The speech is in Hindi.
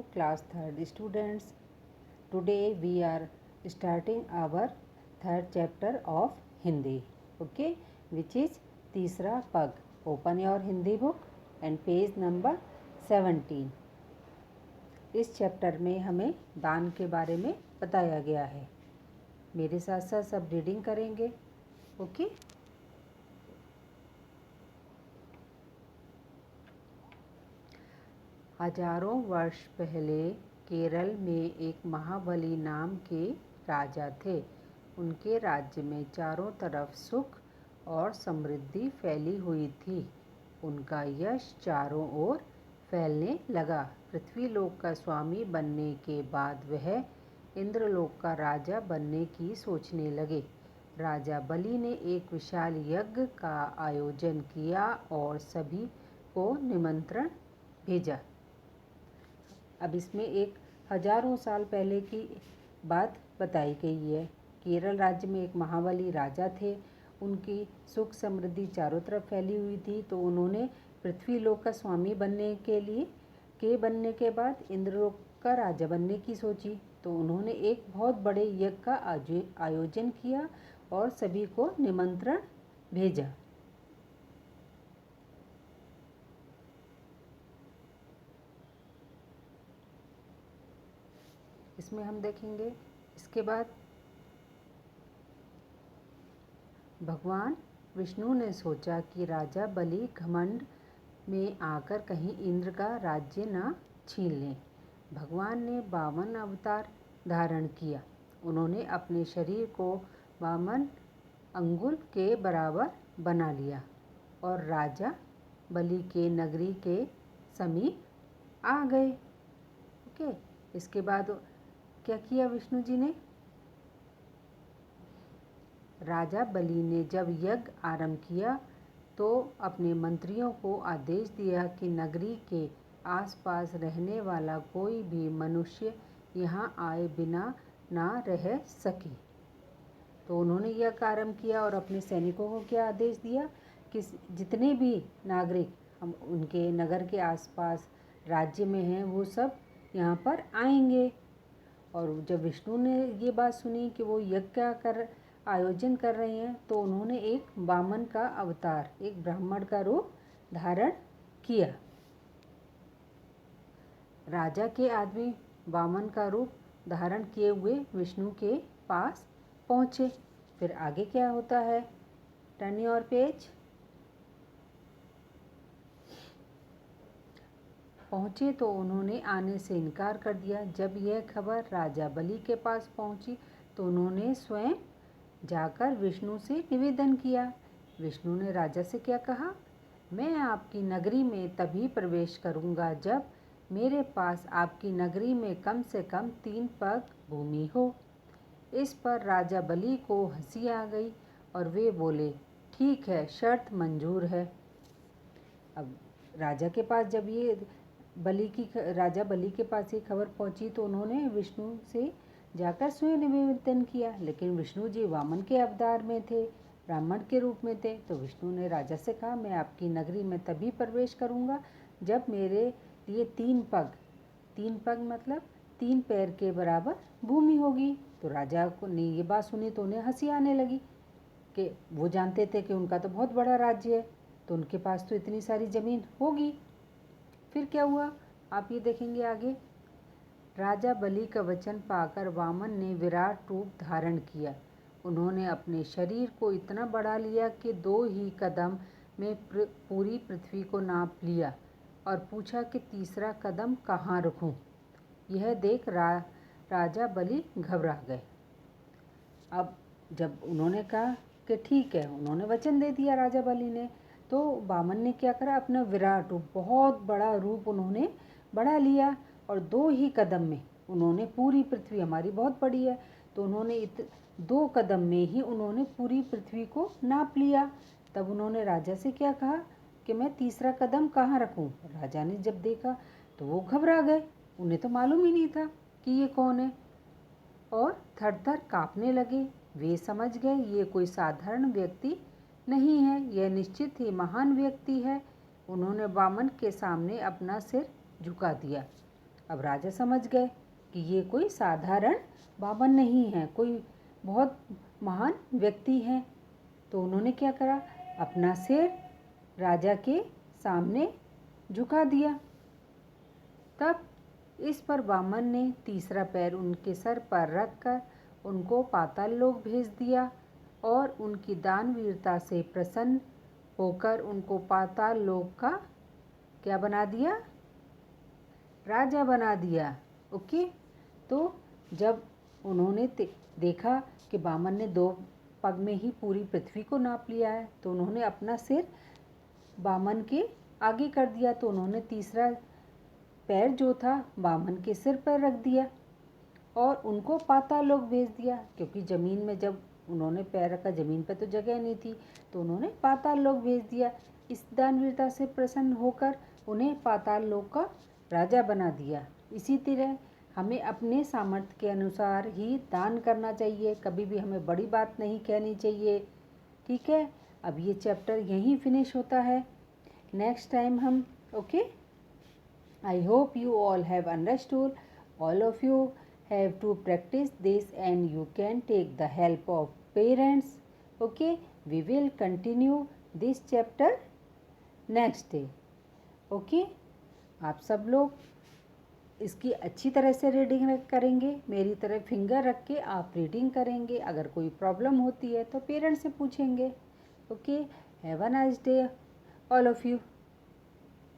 class 3rd students. Today we are starting our 3rd chapter of Hindi, okay, which is तीसरा पग. Open your Hindi book and page number 17. इस चैप्टर में हमें दान के बारे में बताया गया है. मेरे साथ साथ सब रीडिंग करेंगे, ओके. हजारों वर्ष पहले केरल में एक महाबली नाम के राजा थे. उनके राज्य में चारों तरफ सुख और समृद्धि फैली हुई थी. उनका यश चारों ओर फैलने लगा. पृथ्वीलोक का स्वामी बनने के बाद वह इंद्रलोक का राजा बनने की सोचने लगे. राजा बलि ने एक विशाल यज्ञ का आयोजन किया और सभी को निमंत्रण भेजा. अब इसमें एक हजारों साल पहले की बात बताई गई है. केरल राज्य में एक महाबली राजा थे. उनकी सुख समृद्धि चारों तरफ फैली हुई थी. तो उन्होंने पृथ्वीलोक का स्वामी बनने के बाद इंद्रलोक का राजा बनने की सोची. तो उन्होंने एक बहुत बड़े यज्ञ का आयोजन किया और सभी को निमंत्रण भेजा. इसमें हम देखेंगे. इसके बाद भगवान विष्णु ने सोचा कि राजा बलि घमंड में आकर कहीं इंद्र का राज्य न छीन लें. भगवान ने 52 अवतार धारण किया. उन्होंने अपने शरीर को 52 अंगुल के बराबर बना लिया और राजा बलि के नगरी के समीप आ गए. ओके. इसके बाद क्या किया विष्णु जी ने? राजा बलि ने जब यज्ञ आरंभ किया तो अपने मंत्रियों को आदेश दिया कि नगरी के आसपास रहने वाला कोई भी मनुष्य यहाँ आए बिना ना रह सके. तो उन्होंने यज्ञ आरंभ किया और अपने सैनिकों को क्या आदेश दिया कि जितने भी नागरिक हम उनके नगर के आसपास राज्य में हैं वो सब यहाँ पर आएंगे. और जब विष्णु ने ये बात सुनी कि वो यज्ञ का आयोजन कर रहे हैं तो उन्होंने एक वामन का अवतार, एक ब्राह्मण का रूप धारण किया. राजा के आदमी वामन का रूप धारण किए हुए विष्णु के पास पहुँचे. फिर आगे क्या होता है? Turn your page. पहुँचे तो उन्होंने आने से इनकार कर दिया. जब यह खबर राजा बलि के पास पहुँची तो उन्होंने स्वयं जाकर विष्णु से निवेदन किया. विष्णु ने राजा से क्या कहा? मैं आपकी नगरी में तभी प्रवेश करूँगा जब मेरे पास आपकी नगरी में कम से कम 3 पग भूमि हो. इस पर राजा बलि को हंसी आ गई और वे बोले, ठीक है, शर्त मंजूर है. अब राजा के पास जब ये राजा बलि के पास ये खबर पहुंची तो उन्होंने विष्णु से जाकर स्वयं निवेदन किया. लेकिन विष्णु जी वामन के अवतार में थे, ब्राह्मण के रूप में थे. तो विष्णु ने राजा से कहा, मैं आपकी नगरी में तभी प्रवेश करूंगा जब मेरे लिए 3 पग मतलब 3 पैर के बराबर भूमि होगी. तो राजा को ने ये बात सुनी तो उन्हें हंसी आने लगी कि वो जानते थे कि उनका तो बहुत बड़ा राज्य है तो उनके पास तो इतनी सारी ज़मीन होगी. फिर क्या हुआ आप ये देखेंगे आगे. राजा बलि का वचन पाकर वामन ने विराट रूप धारण किया. उन्होंने अपने शरीर को इतना बढ़ा लिया कि 2 ही कदम में पूरी पृथ्वी को नाप लिया और पूछा कि तीसरा कदम कहाँ रखूं. यह देख राजा बलि घबरा गए. अब जब उन्होंने कहा कि ठीक है, उन्होंने वचन दे दिया राजा बलि ने, तो वामन ने क्या करा, अपना विराट रूप, बहुत बड़ा रूप उन्होंने बढ़ा लिया और 2 ही कदम में उन्होंने पूरी पृथ्वी, हमारी बहुत बड़ी है, तो उन्होंने 2 कदम में ही उन्होंने पूरी पृथ्वी को नाप लिया. तब उन्होंने राजा से क्या कहा कि मैं तीसरा कदम कहाँ रखूं. राजा ने जब देखा तो वो घबरा गए. उन्हें तो मालूम ही नहीं था कि ये कौन है और थर-थर काँपने लगे. वे समझ गए ये कोई साधारण व्यक्ति नहीं है, यह निश्चित ही महान व्यक्ति है. उन्होंने वामन के सामने अपना सिर झुका दिया अब राजा समझ गए कि ये कोई साधारण बामन नहीं है, कोई बहुत महान व्यक्ति है। तो उन्होंने क्या करा, अपना सिर राजा के सामने झुका दिया। तब इस पर बामन ने तीसरा पैर उनके सर पर रखकर उनको पाताल लोक भेज दिया और उनकी दानवीरता से प्रसन्न होकर उनको पाताल लोक का क्या बना दिया, राजा बना दिया। ओके, तो जब उन्होंने देखा कि बामन ने 2 पग में ही पूरी पृथ्वी को नाप लिया है, तो उन्होंने अपना सिर बामन के आगे कर दिया। तो उन्होंने तीसरा पैर जो था बामन के सिर पर रख दिया और उनको पाताल लोक भेज दिया, क्योंकि ज़मीन में जब उन्होंने पैर रखा ज़मीन पर तो जगह नहीं थी, तो उन्होंने पाताल लोक भेज दिया। इस दानवीरता से प्रसन्न होकर उन्हें पाताल लोक का राजा बना दिया। इसी तरह हमें अपने सामर्थ्य के अनुसार ही दान करना चाहिए, कभी भी हमें बड़ी बात नहीं कहनी चाहिए। ठीक है, अब ये चैप्टर यहीं फिनिश होता है। नेक्स्ट टाइम हम okay, I hope you all have understood. All of you have to practice this and you can take the help of parents. Okay, we will continue this chapter next day. Okay, आप सब लोग इसकी अच्छी तरह से रीडिंग करेंगे, मेरी तरह फिंगर रख के आप रीडिंग करेंगे। अगर कोई प्रॉब्लम होती है तो पेरेंट्स से पूछेंगे। Okay, have a nice day all of you.